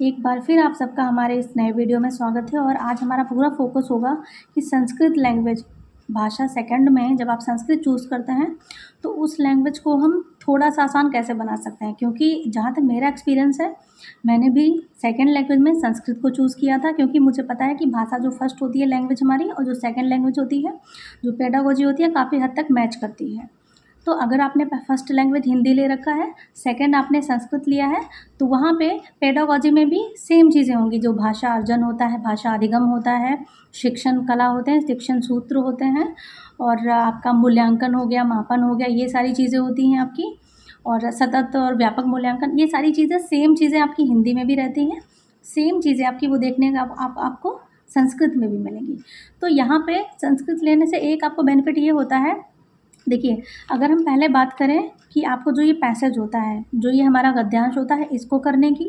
एक बार फिर आप सबका हमारे इस नए वीडियो में स्वागत है और आज हमारा पूरा फोकस होगा कि संस्कृत लैंग्वेज भाषा सेकंड में जब आप संस्कृत चूज़ करते हैं तो उस लैंग्वेज को हम थोड़ा सा आसान कैसे बना सकते हैं। क्योंकि जहाँ तक मेरा एक्सपीरियंस है, मैंने भी सेकंड लैंग्वेज में संस्कृत को चूज़ किया था, क्योंकि मुझे पता है कि भाषा जो फर्स्ट होती है लैंग्वेज हमारी और जो सेकंड लैंग्वेज होती है, जो पेडागोजी होती है, काफ़ी हद तक मैच करती है। तो अगर आपने फर्स्ट लैंग्वेज हिंदी ले रखा है, सेकंड आपने संस्कृत लिया है, तो वहाँ पे पेडागोजी में भी सेम चीज़ें होंगी। जो भाषा अर्जन होता है, भाषा अधिगम होता है, शिक्षण कला होते हैं, शिक्षण सूत्र होते हैं और आपका मूल्यांकन हो गया, मापन हो गया, ये सारी चीज़ें होती हैं आपकी। और सतत और व्यापक मूल्यांकन, ये सारी चीज़ें सेम चीज़ें आपकी हिंदी में भी रहती हैं, सेम चीज़ें आपकी वो देखने का आपको संस्कृत में भी मिलेंगी। तो यहाँ पे संस्कृत लेने से एक आपको बेनिफिट ये होता है। देखिए, अगर हम पहले बात करें कि आपको जो ये पैसेज होता है, जो ये हमारा गद्यांश होता है, इसको करने की,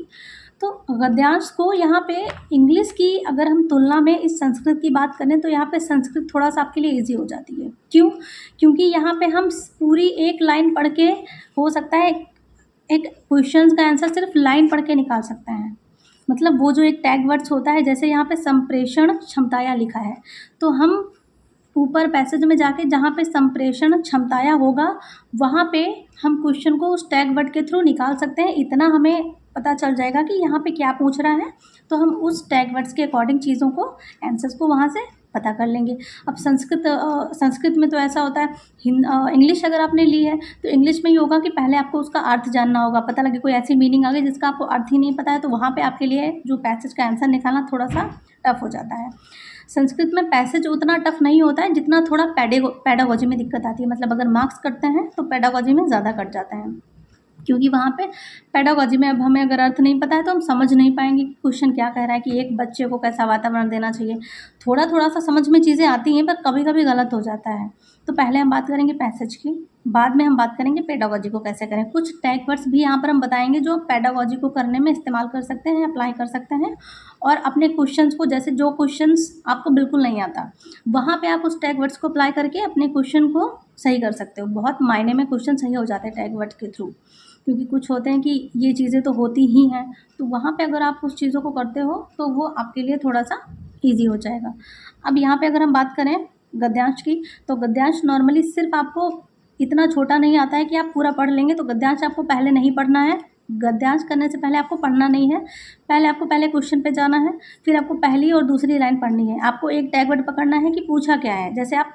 तो गद्यांश को यहाँ पे इंग्लिश की अगर हम तुलना में इस संस्कृत की बात करें तो यहाँ पे संस्कृत थोड़ा-सा आपके लिए ईज़ी हो जाती है। क्यों? क्योंकि यहाँ पे हम पूरी एक लाइन पढ़ के, हो सकता है एक क्वेश्चन का आंसर सिर्फ लाइन पढ़ के निकाल सकते हैं। मतलब वो जो एक टैग वर्ड्स होता है, जैसे यहाँ पे संप्रेषण क्षमताया लिखा है, तो हम ऊपर पैसेज में जाके जहाँ पे संप्रेषण क्षमताया होगा, वहाँ पे हम क्वेश्चन को उस टैग वर्ड के थ्रू निकाल सकते हैं। इतना हमें पता चल जाएगा कि यहाँ पे क्या पूछ रहा है, तो हम उस टैग वर्ड्स के अकॉर्डिंग चीज़ों को, आंसर्स को वहाँ से पता कर लेंगे। अब संस्कृत में तो ऐसा होता है, इंग्लिश अगर आपने ली है तो इंग्लिश में ये होगा कि पहले आपको उसका अर्थ जानना होगा। पता लगे कोई ऐसी मीनिंग आ गई जिसका आपको अर्थ ही नहीं पता है, तो वहाँ पे आपके लिए जो पैसेज का आंसर निकालना थोड़ा-सा टफ हो जाता है। संस्कृत में पैसेज उतना टफ नहीं होता है जितना थोड़ा पेडागोजी में दिक्कत आती है। मतलब अगर मार्क्स कटते हैं तो पेडागोजी में ज़्यादा कट जाते हैं, क्योंकि वहाँ पे पेडागोजी में अब हमें अगर अर्थ नहीं पता है तो हम समझ नहीं पाएंगे कि क्वेश्चन क्या कह रहा है, कि एक बच्चे को कैसा वातावरण देना चाहिए। थोड़ा सा समझ में चीज़ें आती हैं, पर कभी कभी गलत हो जाता है। तो पहले हम बात करेंगे पैसेज की, बाद में हम बात करेंगे पेडागोजी को कैसे करें। कुछ टैग वर्ड्स भी यहाँ पर हम बताएंगे जो पेडागोजी को करने में इस्तेमाल कर सकते हैं, अप्लाई कर सकते हैं। और अपने क्वेश्चंस को, जैसे जो क्वेश्चंस आपको बिल्कुल नहीं आता, वहाँ पे आप उस टैग वर्ड्स को अप्लाई करके अपने क्वेश्चन को सही कर सकते हो। बहुत मायने में क्वेश्चन सही हो जाते हैं टैग वर्ड्स के थ्रू, क्योंकि कुछ होते हैं कि ये चीज़ें तो होती ही हैं, तो वहाँ पे अगर आप उस चीज़ों को करते हो तो वो आपके लिए थोड़ा-सा ईज़ी हो जाएगा। अब यहाँ पे अगर हम बात करें गद्यांश की, तो गद्यांश नॉर्मली सिर्फ आपको इतना छोटा नहीं आता है कि आप पूरा पढ़ लेंगे, तो गद्यांश आपको पहले नहीं पढ़ना है। गद्यांश करने से पहले आपको पढ़ना नहीं है, पहले आपको क्वेश्चन पे जाना है, फिर आपको पहली और दूसरी लाइन पढ़नी है। आपको एक टैग वर्ड पकड़ना है कि पूछा क्या है। जैसे आप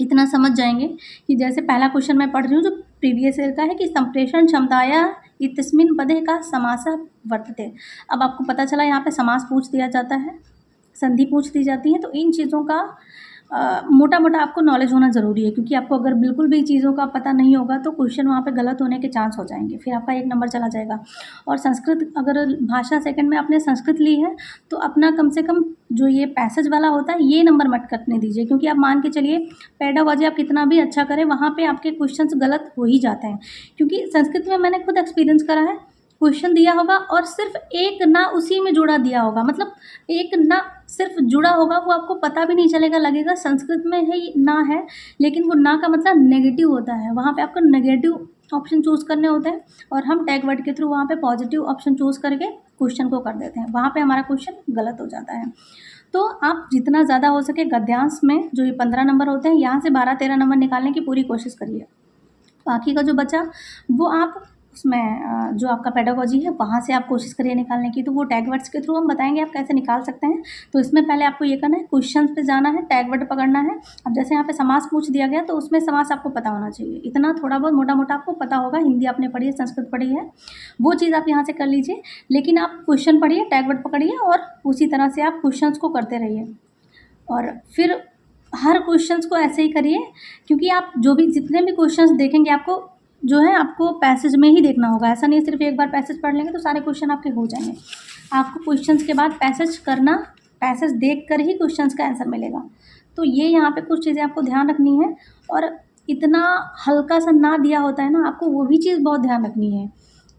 इतना समझ जाएंगे कि जैसे पहला क्वेश्चन मैं पढ़ रही हूँ जो प्रीवियस ईयर का है, कि संप्रेषण क्षमताया इत्यस्मिन् पदे का समासः वर्तते। अब आपको पता चला यहाँ पे समास पूछ दिया जाता है, संधि पूछ दी जाती है। तो इन चीज़ों का मोटा मोटा आपको नॉलेज होना ज़रूरी है, क्योंकि आपको अगर बिल्कुल भी चीज़ों का पता नहीं होगा तो क्वेश्चन वहाँ पे गलत होने के चांस हो जाएंगे, फिर आपका 1 नंबर चला जाएगा। और संस्कृत अगर भाषा सेकंड में आपने संस्कृत ली है तो अपना कम से कम जो ये पैसेज वाला होता है ये नंबर मत कटने दीजिए, क्योंकि आप मान के चलिए पेडागोजी आप कितना भी अच्छा करें, वहाँ पे आपके क्वेश्चंस गलत हो ही जाते हैं। क्योंकि संस्कृत में मैंने खुद एक्सपीरियंस करा है, क्वेश्चन दिया होगा और सिर्फ एक ना उसी में जुड़ा दिया होगा, मतलब एक ना सिर्फ जुड़ा होगा, वो आपको पता भी नहीं चलेगा, लगेगा संस्कृत में ही ना है, लेकिन वो ना का मतलब नेगेटिव होता है। वहाँ पे आपको नेगेटिव ऑप्शन चूज़ करने होते हैं और हम टैग वर्ड के थ्रू वहाँ पे पॉजिटिव ऑप्शन चूज़ करके क्वेश्चन को कर देते हैं, वहाँ पे हमारा क्वेश्चन गलत हो जाता है। तो आप जितना ज़्यादा हो सके गद्यांश में जो ये 15 नंबर होते हैं, यहाँ से 12-13 नंबर निकालने की पूरी कोशिश करिए। बाकी का जो बचा वो आप उसमें जो आपका पेडागोजी है वहाँ से आप कोशिश करिए निकालने की। तो वो टैग वर्ड्स के थ्रू हम बताएंगे आप कैसे निकाल सकते हैं। तो इसमें पहले आपको ये करना है, क्वेश्चंस पे जाना है, टैग वर्ड पकड़ना है। अब जैसे यहाँ पे समास पूछ दिया गया तो उसमें समास आपको पता होना चाहिए, इतना थोड़ा बहुत मोटा मोटा आपको पता होगा। हिंदी आपने पढ़ी है, संस्कृत पढ़ी है, वो चीज़ आप यहाँ से कर लीजिए। लेकिन आप क्वेश्चन पढ़िए, टैग वर्ड पकड़िए और उसी तरह से आप क्वेश्चंस को करते रहिए। और फिर हर क्वेश्चंस को ऐसे ही करिए, क्योंकि आप जो भी जितने भी क्वेश्चंस देखेंगे आपको जो है आपको पैसेज में ही देखना होगा। ऐसा नहीं सिर्फ एक बार पैसेज पढ़ लेंगे तो सारे क्वेश्चन आपके हो जाएंगे। आपको क्वेश्चंस के बाद पैसेज करना, पैसेज देख कर ही क्वेश्चंस का आंसर मिलेगा। तो ये यहाँ पे कुछ चीज़ें आपको ध्यान रखनी है। और इतना हल्का सा ना दिया होता है ना, आपको वो भी चीज़ बहुत ध्यान रखनी है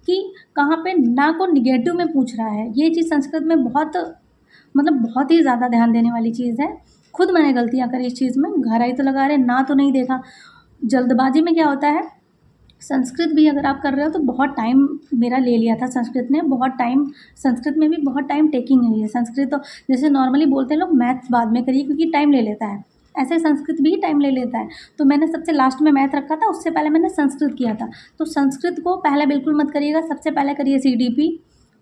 कि कहाँ पे ना को निगेटिव में पूछ रहा है। ये चीज़ संस्कृत में बहुत ही ज़्यादा ध्यान देने वाली चीज़ है। खुद मैंने गलतियाँ करी इस चीज़ में, गहराई तो लगा रहे ना तो नहीं देखा। जल्दबाजी में क्या होता है, संस्कृत भी अगर आप कर रहे हो तो बहुत टाइम मेरा ले लिया था संस्कृत ने, बहुत टाइम संस्कृत में भी बहुत टाइम टेकिंग है ये। संस्कृत तो जैसे नॉर्मली बोलते हैं लोग मैथ्स बाद में करिए क्योंकि टाइम ले लेता है, ऐसे संस्कृत भी टाइम ले लेता है। तो मैंने सबसे लास्ट में मैथ रखा था, उससे पहले मैंने संस्कृत किया था। तो संस्कृत को पहले बिल्कुल मत करिएगा, सबसे पहले करिए CDP,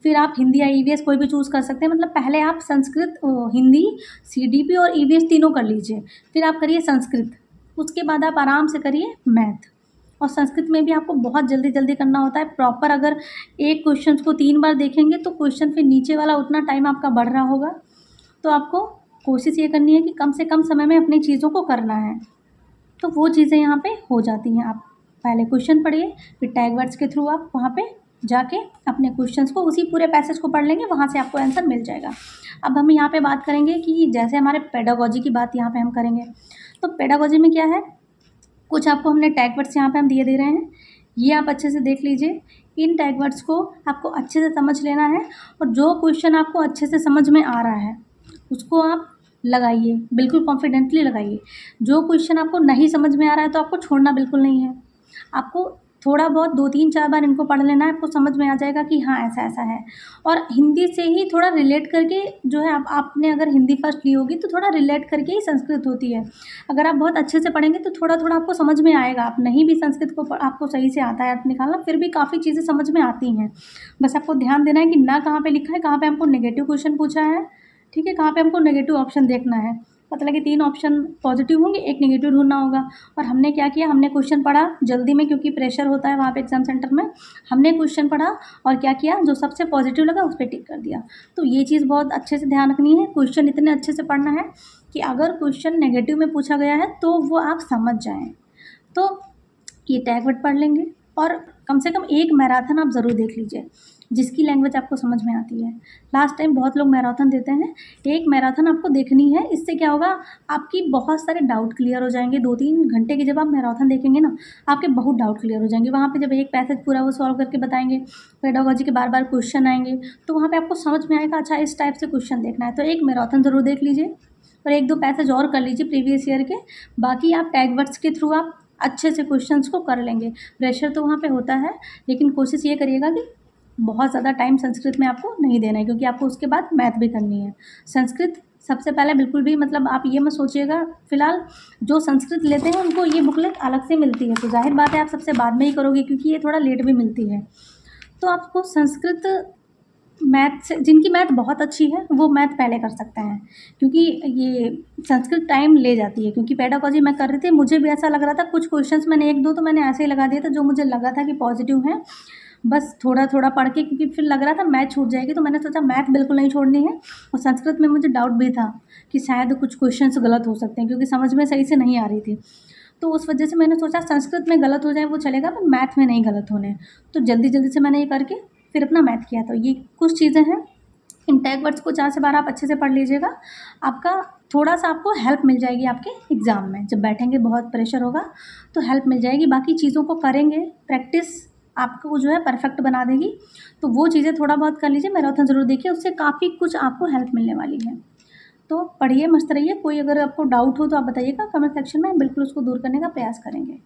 फिर आप हिंदी या EVS कोई भी चूज़ कर सकते हैं। मतलब पहले आप संस्कृत हिंदी, CDP और EVS तीनों कर लीजिए, फिर आप करिए संस्कृत, उसके बाद आप आराम से करिए मैथ। और संस्कृत में भी आपको बहुत जल्दी जल्दी करना होता है प्रॉपर। अगर एक क्वेश्चन को 3 बार देखेंगे तो क्वेश्चन फिर नीचे वाला उतना टाइम आपका बढ़ रहा होगा। तो आपको कोशिश ये करनी है कि कम से कम समय में अपनी चीज़ों को करना है, तो वो चीज़ें यहाँ पे हो जाती हैं। आप पहले क्वेश्चन पढ़िए, फिर टैग वर्ड्स के थ्रू आप वहाँ पे जाके अपने क्वेश्चंस को उसी पूरे पैसेज को पढ़ लेंगे, वहाँ से आपको आंसर मिल जाएगा। अब हम यहाँ पे बात करेंगे कि जैसे हमारे पेडागोजी की बात यहाँ पे हम करेंगे, तो पेडागोजी में क्या है, कुछ आपको हमने टैग वर्ड्स यहाँ पे हम दे रहे हैं, ये आप अच्छे से देख लीजिए। इन टैग वर्ड्स को आपको अच्छे से समझ लेना है, और जो क्वेश्चन आपको अच्छे से समझ में आ रहा है उसको आप लगाइए, बिल्कुल कॉन्फिडेंटली लगाइए। जो क्वेश्चन आपको नहीं समझ में आ रहा है तो आपको छोड़ना बिल्कुल नहीं है, आपको थोड़ा बहुत 2-3-4 बार इनको पढ़ लेना है, आपको समझ में आ जाएगा कि हाँ ऐसा ऐसा है। और हिंदी से ही थोड़ा रिलेट करके जो है, आपने अगर हिंदी फर्स्ट ली होगी तो थोड़ा रिलेट करके ही संस्कृत होती है। अगर आप बहुत अच्छे से पढ़ेंगे तो थोड़ा थोड़ा आपको समझ में आएगा। आप नहीं भी संस्कृत को आपको सही से आता है अर्थ निकालना, फिर भी काफ़ी चीज़ें समझ में आती हैं। बस आपको ध्यान देना है कि ना कहाँ पर लिखा है, कहाँ पर हमको नेगेटिव क्वेश्चन पूछा है, ठीक है, कहाँ पे हमको नेगेटिव ऑप्शन देखना है। पता लगे 3 ऑप्शन पॉजिटिव होंगे, 1 नेगेटिव ढूंढना होगा। और हमने क्या किया, हमने क्वेश्चन पढ़ा जल्दी में क्योंकि प्रेशर होता है वहाँ पे एग्जाम सेंटर में। हमने क्वेश्चन पढ़ा और क्या किया, जो सबसे पॉजिटिव लगा उस पर टिक कर दिया। तो ये चीज़ बहुत अच्छे से ध्यान रखनी है, क्वेश्चन इतने अच्छे से पढ़ना है कि अगर क्वेश्चन नेगेटिव में पूछा गया है तो वो आप समझ जाएँ। तो ये टैग वर्ड पढ़ लेंगे, और कम से कम एक मैराथन आप ज़रूर देख लीजिए जिसकी लैंग्वेज आपको समझ में आती है। लास्ट टाइम बहुत लोग मैराथन देते हैं, एक मैराथन आपको देखनी है। इससे क्या होगा, आपकी बहुत सारे डाउट क्लियर हो जाएंगे। 2-3 घंटे की जब आप मैराथन देखेंगे ना, आपके बहुत डाउट क्लियर हो जाएंगे। वहाँ पे जब एक पैसेज पूरा वो सॉल्व करके बताएंगे, पेडागोजी के बार बार क्वेश्चन आएंगे, तो वहाँ पर आपको समझ में आएगा अच्छा इस टाइप से क्वेश्चन देखना है। तो एक मैराथन ज़रूर देख लीजिए और 1-2 पैसेज और कर लीजिए प्रीवियस ईयर के। बाकी आप टैग वर्ड्स के थ्रू आप अच्छे से क्वेश्चंस को कर लेंगे। प्रेशर तो वहाँ पे होता है, लेकिन कोशिश ये करिएगा कि बहुत ज़्यादा टाइम संस्कृत में आपको नहीं देना है, क्योंकि आपको उसके बाद मैथ भी करनी है। संस्कृत सबसे पहले बिल्कुल भी, मतलब आप ये मत सोचिएगा, फ़िलहाल जो संस्कृत लेते हैं उनको ये बुकलेट अलग से मिलती है, तो ज़ाहिर बात है आप सबसे बाद में ही करोगे क्योंकि ये थोड़ा लेट भी मिलती है। तो आपको संस्कृत मैथ से, जिनकी मैथ बहुत अच्छी है वो मैथ पहले कर सकते हैं, क्योंकि ये संस्कृत टाइम ले जाती है। क्योंकि पेडागोजी मैं कर रही थी, मुझे भी ऐसा लग रहा था, कुछ क्वेश्चंस मैंने 1-2 तो मैंने ऐसे ही लगा दिए थे जो मुझे लगा था कि पॉजिटिव हैं, बस थोड़ा थोड़ा पढ़ के, क्योंकि फिर लग रहा था मैथ छूट जाएगी, तो मैंने सोचा मैथ बिल्कुल नहीं छोड़नी है। और संस्कृत में मुझे डाउट भी था कि शायद कुछ क्वेश्चंस गलत हो सकते हैं, क्योंकि समझ में सही से नहीं आ रही थी। तो उस वजह से मैंने सोचा संस्कृत में गलत हो जाए वो चलेगा, पर मैथ में नहीं गलत होने। तो जल्दी जल्दी से मैंने ये करके फिर अपना मैथ किया। तो ये कुछ चीज़ें हैं, इन टैग वर्ड्स को 4 से 12 आप अच्छे से पढ़ लीजिएगा। आपका थोड़ा-सा आपको हेल्प मिल जाएगी आपके एग्ज़ाम में। जब बैठेंगे बहुत प्रेशर होगा तो हेल्प मिल जाएगी। बाकी चीज़ों को करेंगे, प्रैक्टिस आपको जो है परफेक्ट बना देगी। तो वो चीज़ें थोड़ा बहुत कर लीजिए, मैराथन ज़रूर देखिए, उससे काफ़ी कुछ आपको हेल्प मिलने वाली है। तो पढ़िए, मस्त रहिए। कोई अगर आपको डाउट हो तो आप बताइएगा कमेंट सेक्शन में, बिल्कुल उसको दूर करने का प्रयास करेंगे।